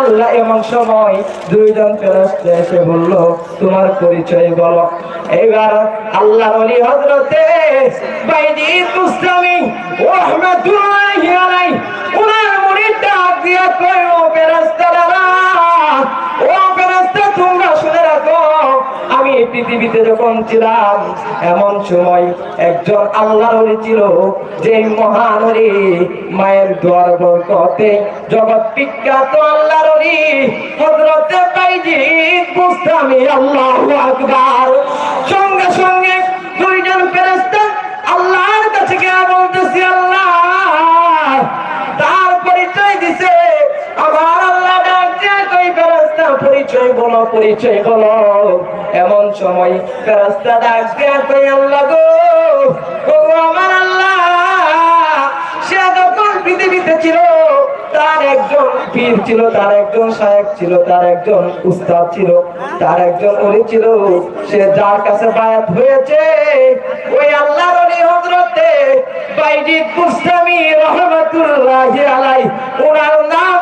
আল্লাহ এমন সময় দুইজন ফেরেশতা এসে বলল, তোমার পরিচয় বলো। এবার আল্লাহর ওলি হযরতে বাইজিদ বুস্তামি রাহমাতুল্লাহি আলাইহি ওনার মুরিদ ডাক দিয়া কয়, ও ফেরেশতারা, ও ফেরেশতা তোমরা শুনে রাখো, আমি এই পৃথিবীতে যখন ছিলাম এমন সময় একজন আল্লাহর ওলি ছিল, যে মহান ওলি মায়ের দোয়ার বরকতে জগৎ বিখ্যাত আল্লাহর ওলি হযরতে বাইজিদ বুস্তামি। আল্লাহু আকবার। সঙ্গে সঙ্গে দুইজন ফেরেশতা আল্লাহর কাছে গিয়ে বলতেছি, আল্লাহ তার পরিচয় দিছে। আমার আল্লাহ ডাক দিয়ে কই, ফেরেশতা পরিচয় বলো, পরিচয় বলো। এমন সময় ফেরেশতা ডাক দিয়ে কই, আল্লাহ গো, ও আমার আল্লাহ, সে যখন পৃথিবীতে ছিল তার একজন পীর ছিল, তার একজন শায়েখ ছিল, তার একজন উস্তাদ ছিল, তার একজন ওলি ছিল। সে যার কাছে বায়াত হয়েছে ওই আল্লাহর ওলি হযরতে বাইজিদ বুস্তামি রাহমাতুল্লাহি আলাইহি, ওনার নাম